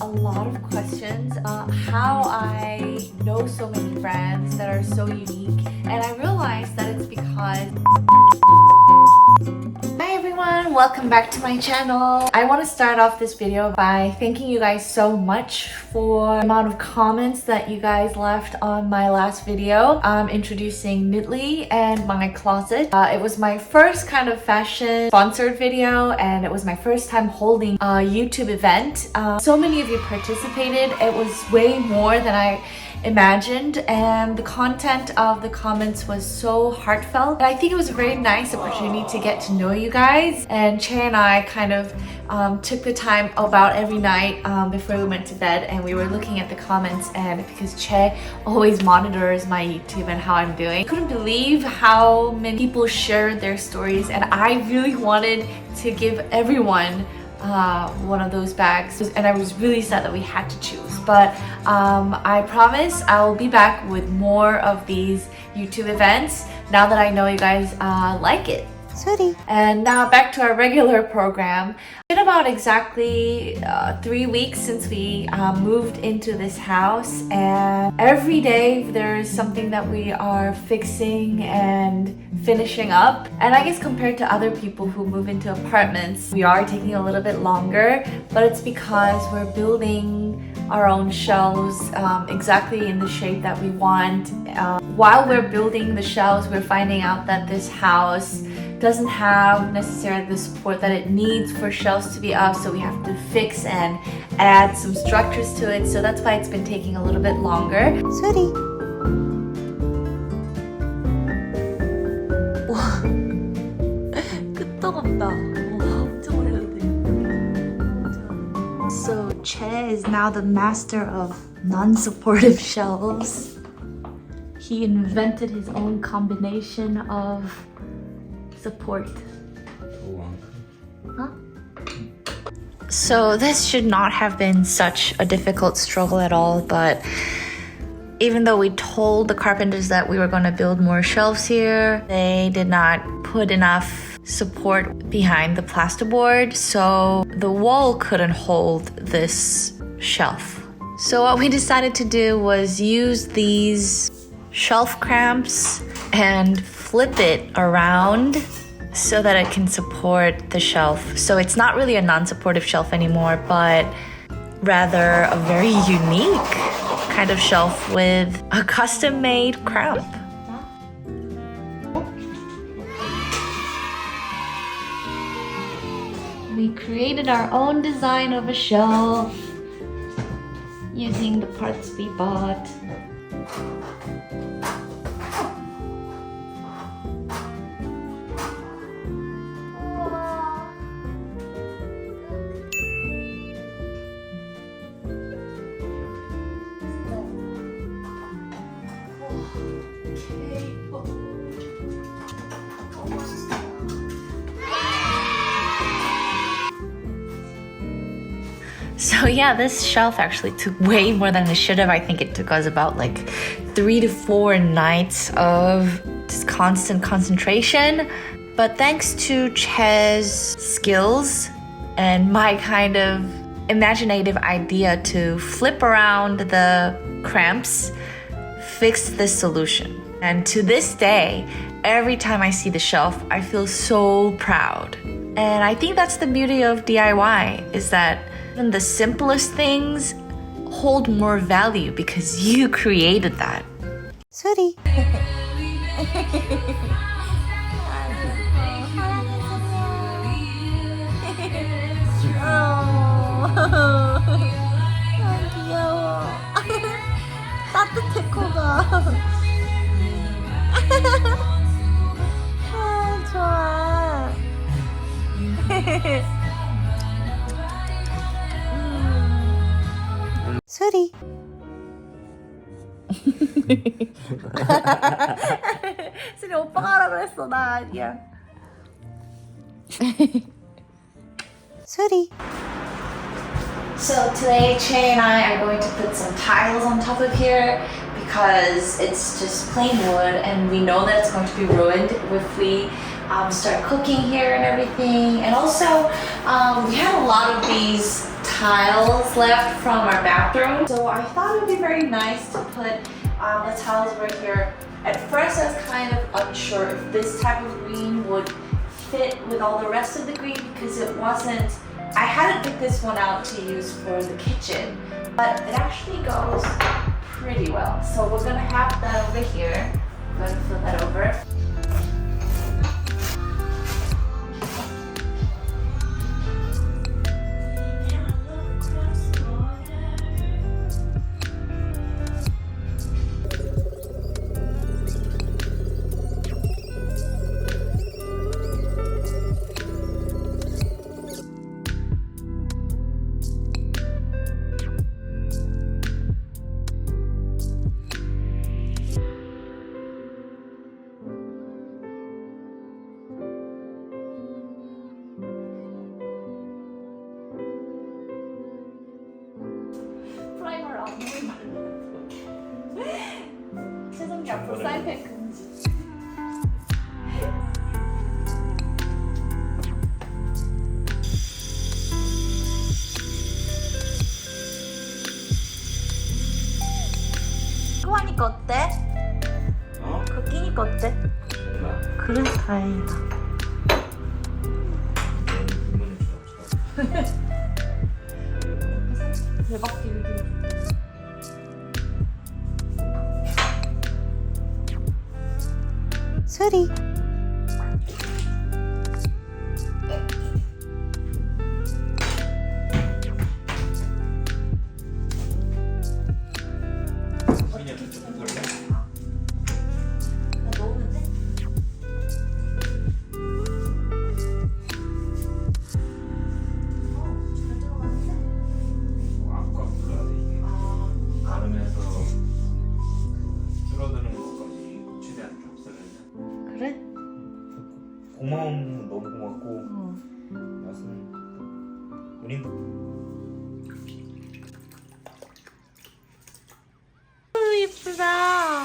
a lot of questions how I know so many brands that are so unique, and I realized that it's because Hi everyone, welcome back to my channel. I want to start off this video by thanking you guys so much for the amount of comments that you guys left on my last video introducing Knitly and my closet. It was my first kind of fashion sponsored video, and it was my first time holding a YouTube event. So many of you participated. It was way more than I imagined, and the content of the comments was so heartfelt. And I think it was a very nice opportunity to get to know you guys. And Che and I kind of took the time about every night before we went to bed, and we were looking at the comments, and because Che always monitors my YouTube and how I'm doing, I couldn't believe how many people shared their stories, and I really wanted to give everyone one of those bags, and I was really sad that we had to choose, but I promise I will be back with more of these YouTube events now that I know you guys like it. Sorry. And now back to our regular program. It's been about exactly 3 weeks since we moved into this house, and every day there's something that we are fixing and finishing up. And I guess compared to other people who move into apartments, we are taking a little bit longer, but it's because we're building our own shelves exactly in the shape that we want. While we're building the shelves, we're finding out that this house doesn't have necessarily the support that it needs for shelves to be up, so we have to fix and add some structures to it. So that's why it's been taking a little bit longer. Sorry. 와, 끄떡없다. 엄청 오래됐네. So Che is now the master of non-supportive shelves. He invented his own combination of support. Huh? So this should not have been such a difficult struggle at all, but even though we told the carpenters that we were going to build more shelves here, they did not put enough support behind the plasterboard, so the wall couldn't hold this shelf. So what we decided to do was use these shelf clamps and flip it around so that it can support the shelf. So it's not really a non-supportive shelf anymore, but rather a very unique kind of shelf with a custom-made clamp. We created our own design of a shelf using the parts we bought. So yeah, this shelf actually took way more than it should have. I think it took us about like 3 to 4 nights of just constant concentration. But thanks to Che's skills and my kind of imaginative idea to flip around the cramps, fixed this solution. And to this day, every time I see the shelf, I feel so proud. And I think that's the beauty of DIY, is that even the simplest things hold more value because you created that. Sorry. 귀여워. 따뜻해 코가. 좋아. 소리. 소리 오빠가 하라 그랬어. 나 아니야. 소리. So today, Che and I are going to put some tiles on top of here because it's just plain wood, and we know that it's going to be ruined if we start cooking here and everything. And also, we had a lot of these tiles left from our bathroom. So I thought it would be very nice to put the tiles right here. At first I was kind of unsure if this type of green would fit with all the rest of the green because it wasn't, I hadn't picked this one out to use for the kitchen, but it actually goes pretty well. So we're gonna have that over here. I'm gonna flip that over. 프라이머를 안 먹으면 세상에 앞으로 사이펜 금지. 그거 하니까 어때? 어? 그거 끼니까 어때? 몰라. 그래 다행이다. 기분이 좋아. 대박 기분. 수리. 미니언 좀 볼래? 나 넣었는데? 잘 들어갔는데? 아까 불러야 돼 이게. 나르면서 줄어드는 것까지 최대한 좁쌀을. 그래? 고마움 너무 고맙고 맛은 우린 예쁘다.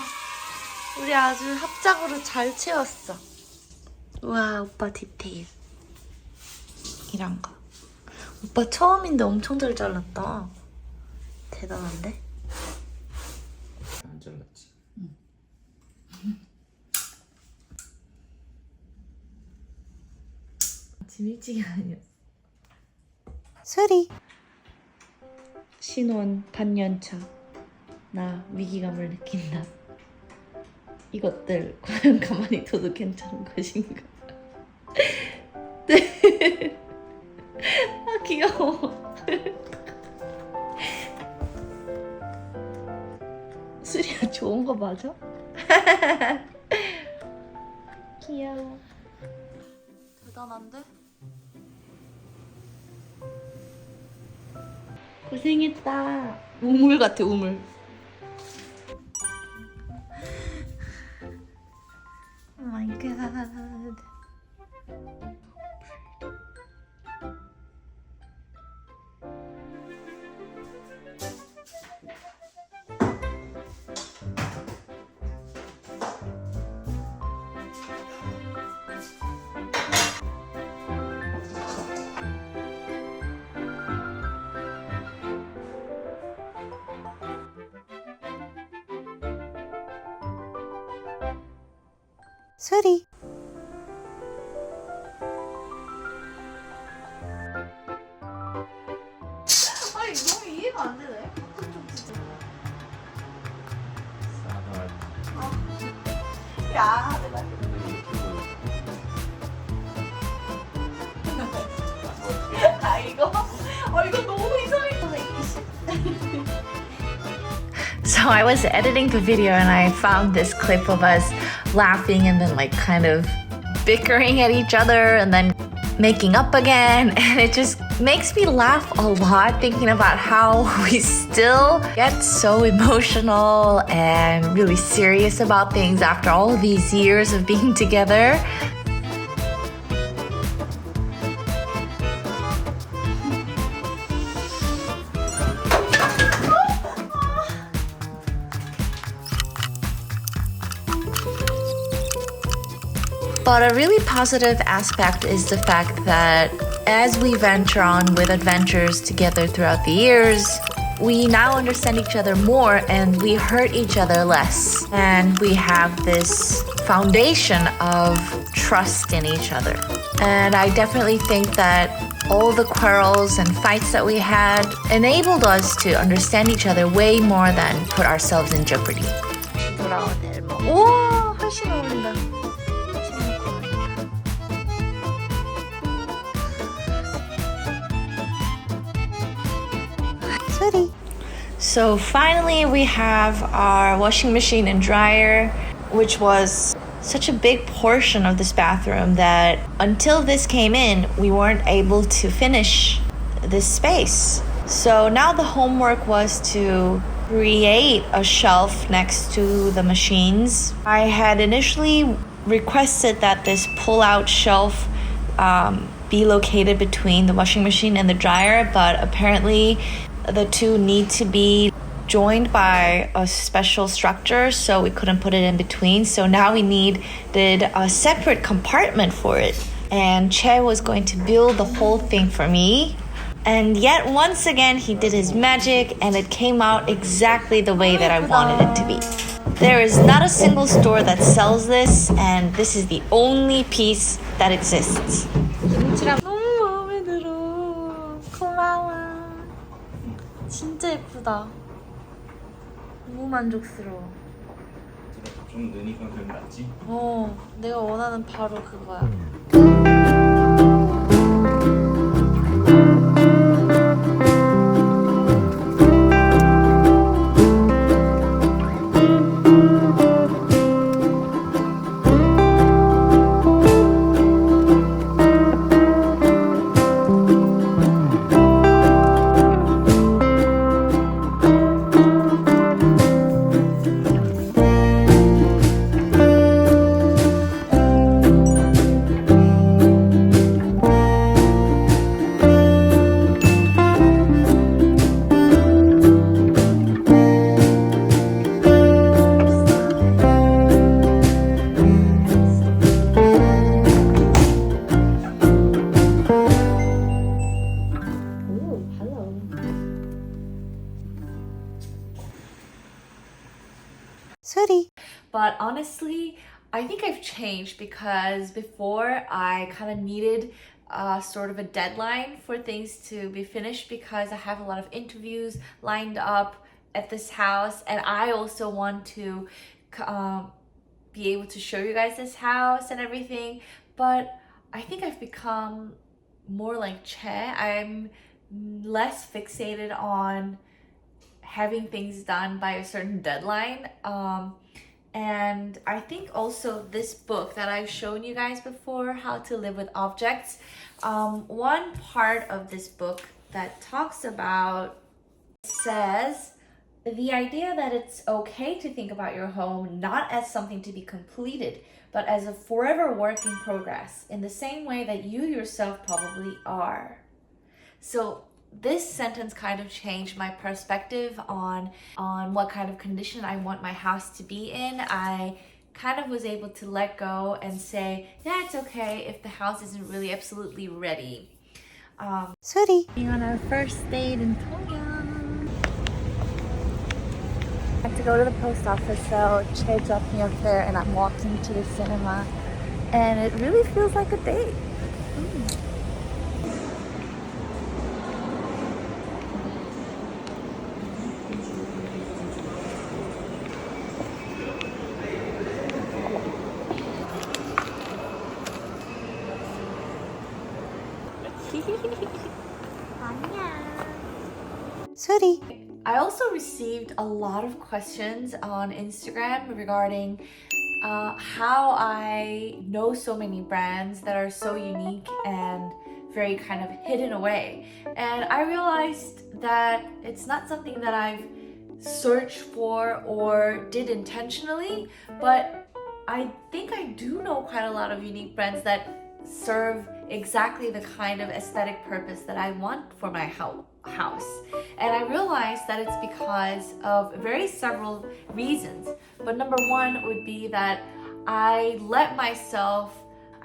우리 아주 합작으로 잘 채웠어. 우와, 오빠 디테일. 이런 거. 오빠 처음인데 엄청 잘 잘랐다. 대단한데? 안 잘랐지. 아침 일찍이 아니었어. 수리. 신혼 반년차. 나 위기감을 느낀다. 이것들 과연 가만히 둬도 괜찮은 것인가? 네. 아 귀여워. 수리야 좋은 거 맞아? 귀여워. 대단한데? 고생했다. 우물 같아 우물. 오 마이 갓. 수리. 아니 너무 이해가 안 되네. 야, 내가 아 이거 이거 너무 이상해. So I was editing the video and I found this clip of us laughing and then like kind of bickering at each other and then making up again, and it just makes me laugh a lot thinking about how we still get so emotional and really serious about things after all these years of being together. But a really positive aspect is the fact that as we venture on with adventures together throughout the years, we now understand each other more and we hurt each other less. And we have this foundation of trust in each other. And I definitely think that all the quarrels and fights that we had enabled us to understand each other way more than put ourselves in jeopardy. 돌아온 엘모. 우와, 훨씬 어울린다. 소리. So finally we have our washing machine and dryer, which was such a big portion of this bathroom that until this came in, we weren't able to finish this space. So now the homework was to create a shelf next to the machines. I had initially requested that this pull-out shelf be located between the washing machine and the dryer, but apparently the two need to be joined by a special structure, so we couldn't put it in between. So now we needed a separate compartment for it. And Che was going to build the whole thing for me. And yet once again, he did his magic and it came out exactly the way that I wanted it to be. There is not a single store that sells this, and this is the only piece that exists. 너무 마음에 들어. 고마워. 진짜 예쁘다. 너무 만족스러워. 좀 느니까 그럼 낫지? 내가 원하는 바로 그거야. But honestly, I think I've changed because before I kind of needed sort of a deadline for things to be finished because I have a lot of interviews lined up at this house, and I also want to be able to show you guys this house and everything. But I think I've become more like Che. I'm less fixated on having things done by a certain deadline. And I think also this book that I've shown you guys before, How to Live with Objects, one part of this book that talks about says the idea that it's okay to think about your home not as something to be completed, but as a forever work in progress, in the same way that you yourself probably are. So this sentence kind of changed my perspective on what kind of condition I want my house to be in. I kind of was able to let go and say, yeah, it's okay if the house isn't really absolutely ready. Suri. Being on our first date in Pyongyang. I have to go to the post office, so Che dropped me up there and I'm walking to the cinema. And it really feels like a date. Sorry. I also received a lot of questions on Instagram regarding how I know so many brands that are so unique and very kind of hidden away. And I realized that it's not something that I've searched for or did intentionally, but I think I do know quite a lot of unique brands that serve exactly the kind of aesthetic purpose that I want for my house. And I realized that it's because of several reasons. But number one would be that I let myself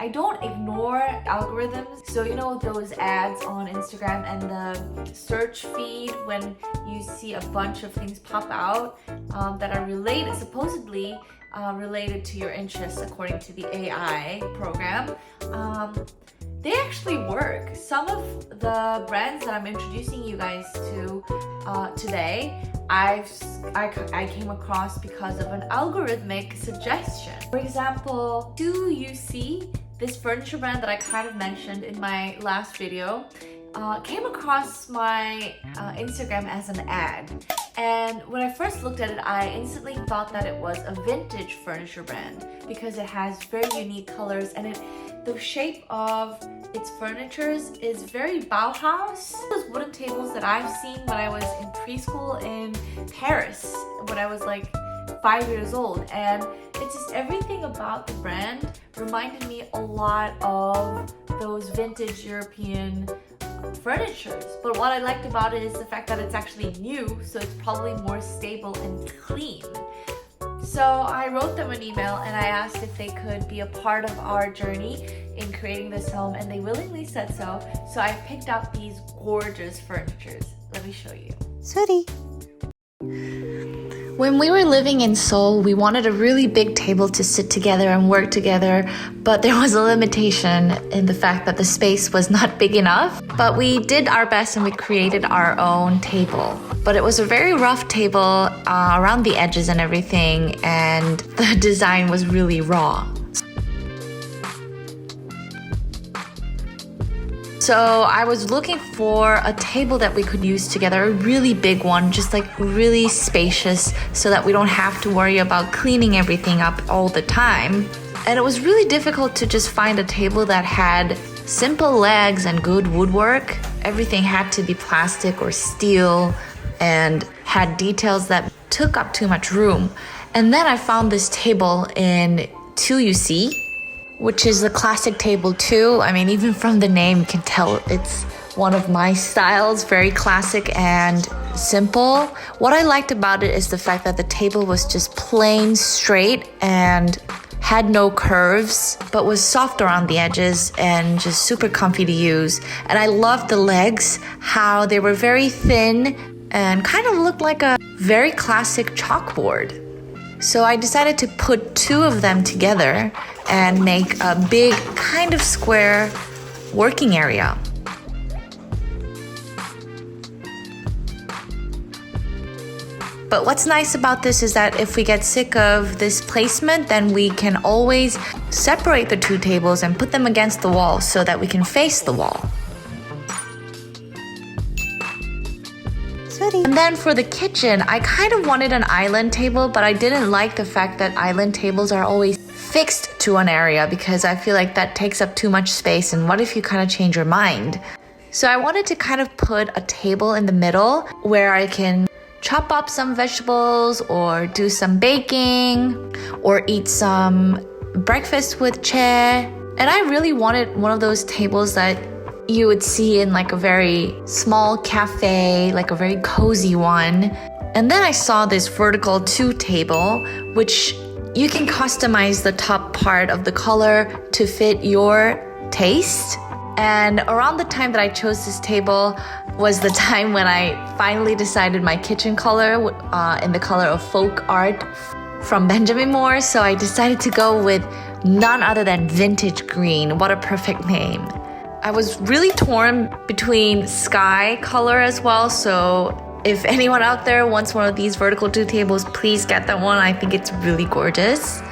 I don't ignore algorithms. So you know those ads on Instagram and the search feed when you see a bunch of things pop out that are related, supposedly related to your interests according to the AI program. They actually work. Some of the brands that I'm introducing you guys to today, I came across because of an algorithmic suggestion. For example, do you see this furniture brand that I kind of mentioned in my last video? Came across my Instagram as an ad, and when I first looked at it, I instantly thought that it was a vintage furniture brand because it has very unique colors and the shape of its furnitures is very Bauhaus. Those wooden tables that I've seen when I was in preschool in Paris, when I was like 5 years old, and it's just everything about the brand reminded me a lot of those vintage European furnitures. But what I liked about it is the fact that it's actually new, so it's probably more stable and clean. So I wrote them an email and I asked if they could be a part of our journey in creating this home, and they willingly said so. So I picked out these gorgeous furnitures. Let me show you. Sorry. When we were living in Seoul, we wanted a really big table to sit together and work together, but there was a limitation in the fact that the space was not big enough. But we did our best and we created our own table. But it was a very rough table around the edges and everything, and the design was really raw. So I was looking for a table that we could use together, a really big one, just like really spacious so that we don't have to worry about cleaning everything up all the time. And it was really difficult to just find a table that had simple legs and good woodwork. Everything had to be plastic or steel and had details that took up too much room. And then I found this table in 2UC, which is the classic table too. I mean, even from the name, you can tell it's one of my styles, very classic and simple. What I liked about it is the fact that the table was just plain straight and had no curves, but was soft around the edges and just super comfy to use. And I loved the legs, how they were very thin and kind of looked like a very classic chalkboard. So I decided to put two of them together and make a big kind of square working area. But what's nice about this is that if we get sick of this placement, then we can always separate the two tables and put them against the wall so that we can face the wall. And then for the kitchen, I kind of wanted an island table, but I didn't like the fact that island tables are always fixed to an area because I feel like that takes up too much space, and what if you kind of change your mind? So I wanted to kind of put a table in the middle where I can chop up some vegetables or do some baking or eat some breakfast with chair. And I really wanted one of those tables that you would see in like a very small cafe, like a very cozy one. And then I saw this vertical 2 table, which you can customize the top part of the color to fit your taste. And around the time that I chose this table was the time when I finally decided my kitchen color in the color of folk art from Benjamin Moore. So I decided to go with none other than vintage green. What a perfect name. I was really torn between sky color as well, so if anyone out there wants one of these vertical 2 tables, please get that one. I think it's really gorgeous.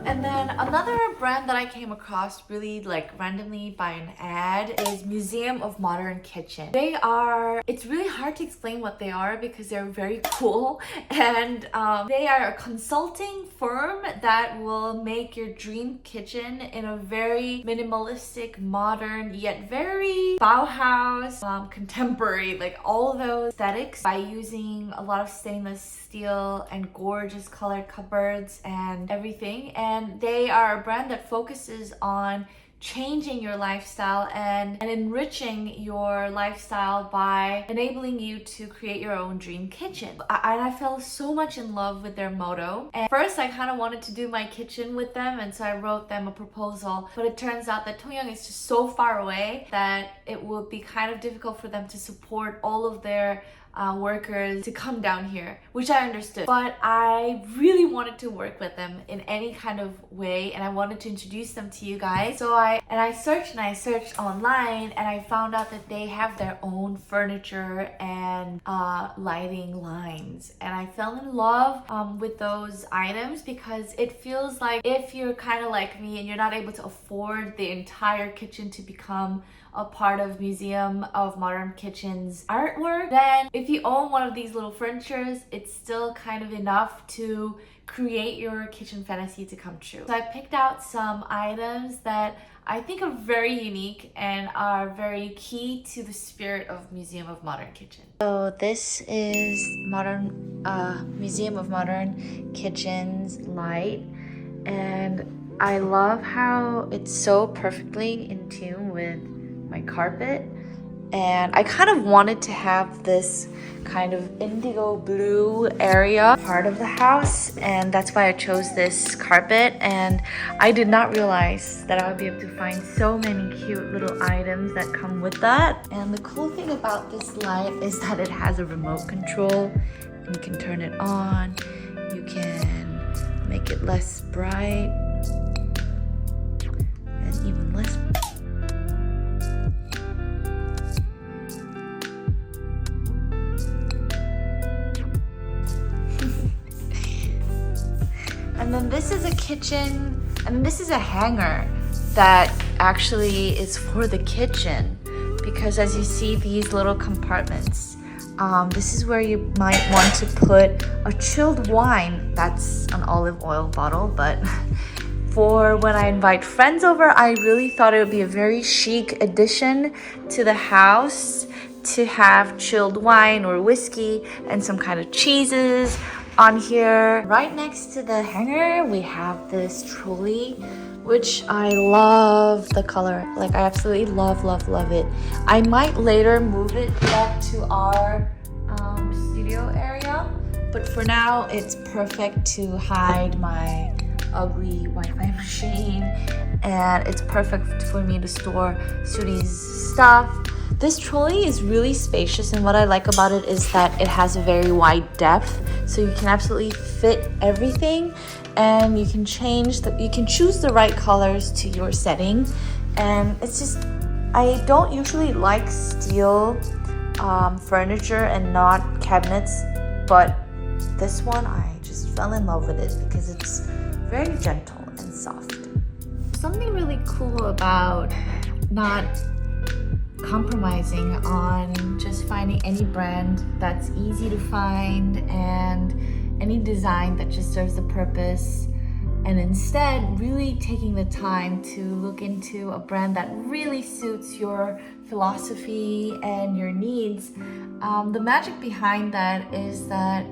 And then another brand that I came across really like randomly by an ad is Museum of Modern Kitchen. It's really hard to explain what they are because they're very cool, and they are a consulting firm that will make your dream kitchen in a very minimalistic, modern, yet very Bauhaus, contemporary, like all those aesthetics by using a lot of stainless steel and gorgeous colored cupboards and everything. And they are a brand that focuses on changing your lifestyle and enriching your lifestyle by enabling you to create your own dream kitchen. And I fell so much in love with their motto. And first I kind of wanted to do my kitchen with them, and so I wrote them a proposal, but it turns out that Tongyang is just so far away that it would be kind of difficult for them to support all of their workers to come down here, which I understood. But I really wanted to work with them in any kind of way, and I wanted to introduce them to you guys. So I searched online, and I found out that they have their own furniture and lighting lines. And I fell in love with those items because it feels like if you're kind of like me and you're not able to afford the entire kitchen to become a part of Museum of Modern Kitchen's artwork, then if you own one of these little furnitures, it's still kind of enough to create your kitchen fantasy to come true. So I picked out some items that I think are very unique and are very key to the spirit of Museum of Modern Kitchen. So this is Museum of Modern Kitchen's light, and I love how it's so perfectly in tune with my carpet. And I kind of wanted to have this kind of indigo blue area part of the house, and that's why I chose this carpet. And I did not realize that I would be able to find so many cute little items that come with that. And the cool thing about this light is that it has a remote control, and you can turn it on, you can make it less bright and even less bright. And then this is a kitchen, and this is a hanger that actually is for the kitchen, because as you see these little compartments, this is where you might want to put a chilled wine. That's an olive oil bottle, but for when I invite friends over, I really thought it would be a very chic addition to the house to have chilled wine or whiskey and some kind of cheeses on here. Right next to the hanger, we have this trolley, which I love the color. Like, I absolutely love it. I might later move it back to our studio area, but for now, it's perfect to hide my ugly Wi-Fi machine, and it's perfect for me to store Suri's stuff. This trolley is really spacious, and what I like about it is that it has a very wide depth, so you can absolutely fit everything, and you can choose the right colors to your setting. And it's just, I don't usually like steel furniture and not cabinets, but this one I just fell in love with it because it's very gentle and soft. Something really cool about not compromising on just finding any brand that's easy to find and any design that just serves the purpose, and instead really taking the time to look into a brand that really suits your philosophy and your needs. The magic behind that is that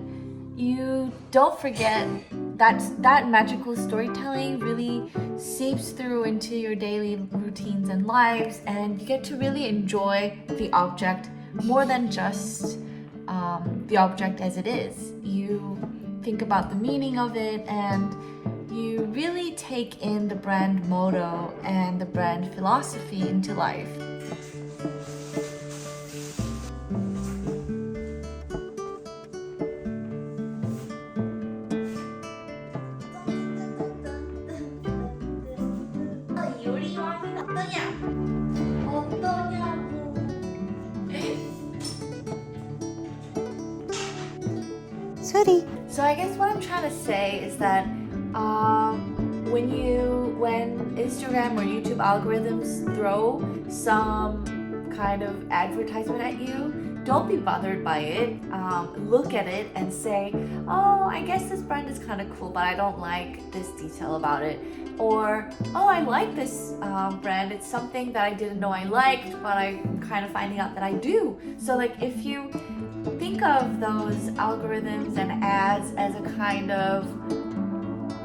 you don't forget that magical storytelling really seeps through into your daily routines and lives, and you get to really enjoy the object more than just the object as it is. You think about the meaning of it, and you really take in the brand motto and the brand philosophy into life. So I guess what I'm trying to say is that when Instagram or YouTube algorithms throw some kind of advertisement at you, don't be bothered by it. Look at it and say, oh, I guess this brand is kind of cool, but I don't like this detail about it. Or, oh, I like this brand. It's something that I didn't know I liked, but I'm kind of finding out that I do. So like if you think of those algorithms and ads as a kind of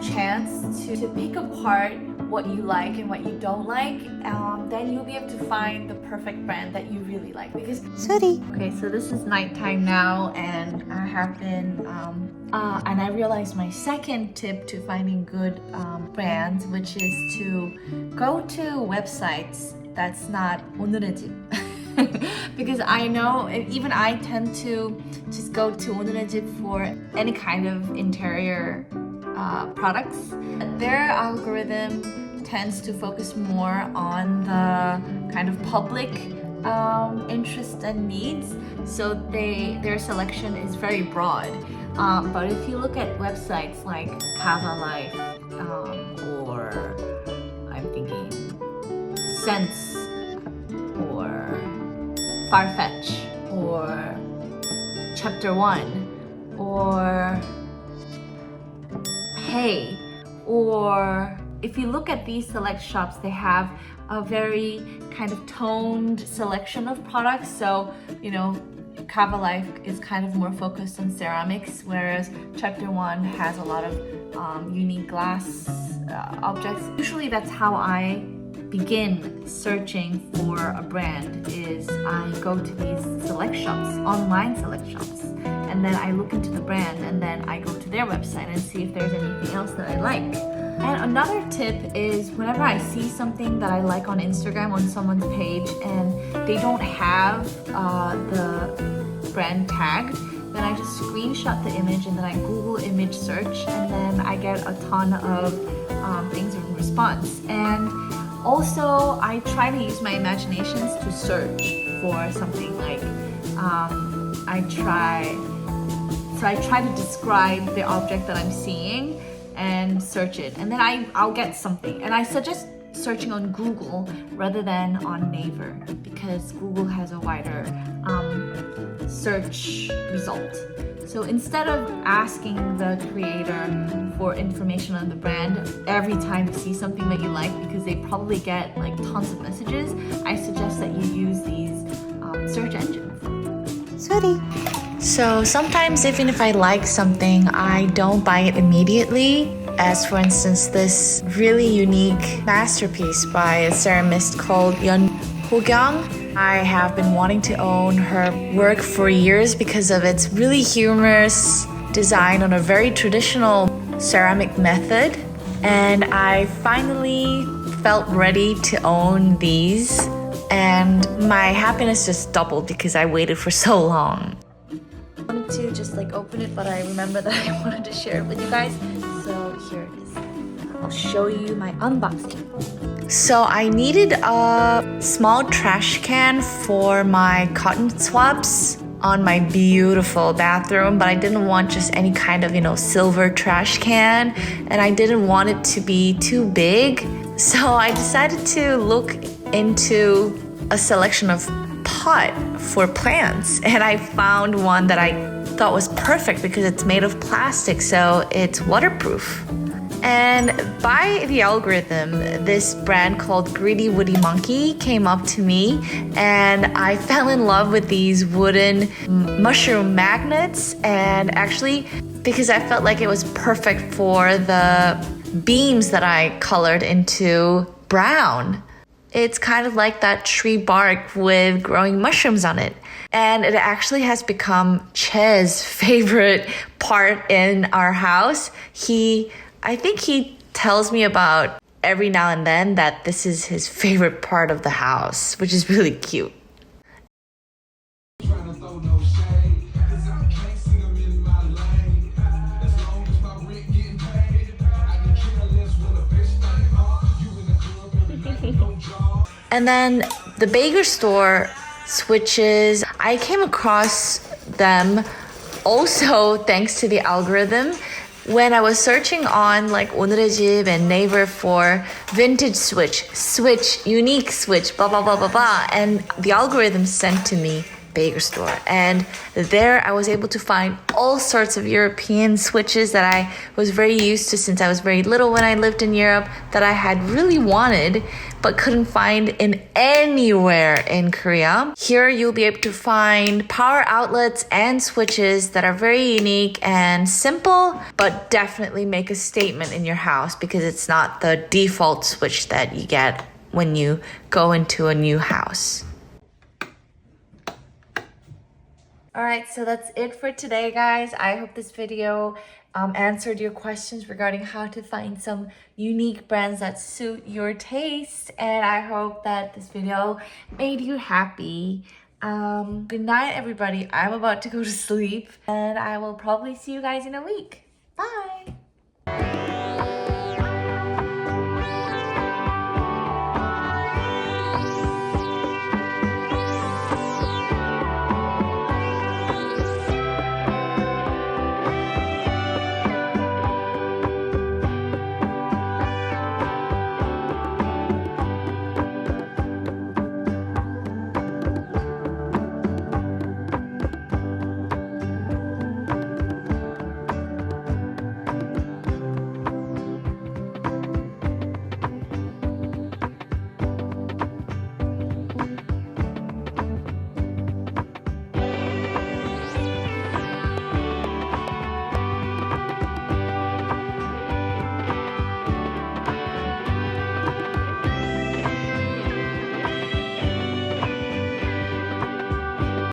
chance to pick apart what you like and what you don't like, then you'll be able to find the perfect brand that you really like. Because okay, so this is nighttime now, and I have been and I realized my second tip to finding good brands, which is to go to websites that's not 오늘의 집. Because I know, even I tend to just go to 오늘의 집 for any kind of interior products. Their algorithm tends to focus more on the kind of public interests and needs, so their selection is very broad. But if you look at websites like Kava Life, or I'm thinking Sense, or Farfetch, or Chapter One, or Hey, or if you look at these select shops, they have a very kind of toned selection of products. So, you know, Kava Life is kind of more focused on ceramics, whereas Chapter One has a lot of unique glass objects. Usually that's how I begin searching for a brand, is I go to these select shops, online select shops, and then I look into the brand, and then I go to their website and see if there's anything else that I like. And another tip is whenever I see something that I like on Instagram on someone's page and they don't have the brand tagged, then I just screenshot the image and then I Google image search, and then I get a ton of things in response. And also, I try to use my imaginations to search for something. Like I try to describe the object that I'm seeing and search it, and then I'll get something. And I suggest searching on Google rather than on Naver, because Google has a wider search result. So instead of asking the creator for information on the brand every time you see something that you like, because they probably get like tons of messages, I suggest that you use these search engines. So sometimes even if I like something, I don't buy it immediately. As for instance, this really unique masterpiece by a ceramist called Yeon Ho-kyung. I have been wanting to own her work for years because of its really humorous design on a very traditional ceramic method. And I finally felt ready to own these. And my happiness just doubled because I waited for so long. I wanted to just like open it, but I remember that I wanted to share it with you guys. So here it is. I'll show you my unboxing. So I needed a small trash can for my cotton swabs on my beautiful bathroom, but I didn't want just any kind of, silver trash can, and I didn't want it to be too big. So I decided to look into a selection of pot for plants, and I found one that I thought was perfect because it's made of plastic, so it's waterproof. And by the algorithm, this brand called Greedy Woody Monkey came up to me, and I fell in love with these wooden mushroom magnets, and actually because I felt like it was perfect for the beams that I colored into brown. It's kind of like that tree bark with growing mushrooms on it. And it actually has become Che's favorite part in our house. I think he tells me about every now and then that this is his favorite part of the house, which is really cute. And then the Baker Store switches, I came across them also thanks to the algorithm. when I was searching on like 오늘의 집 and Naver for vintage switch, unique switch, blah, blah, blah, blah, blah. And the algorithm sent to me Baker store. And there I was able to find all sorts of European switches that I was very used to since I was very little when I lived in Europe that I had really wanted but couldn't find in anywhere in Korea. Here you'll be able to find power outlets and switches that are very unique and simple, but definitely make a statement in your house because it's not the default switch that you get when you go into a new house. Alright, so that's it for today, guys. I hope this video answered your questions regarding how to find some unique brands that suit your taste. And I hope that this video made you happy. Good night, everybody. I'm about to go to sleep. And I will probably see you guys in a week. Bye!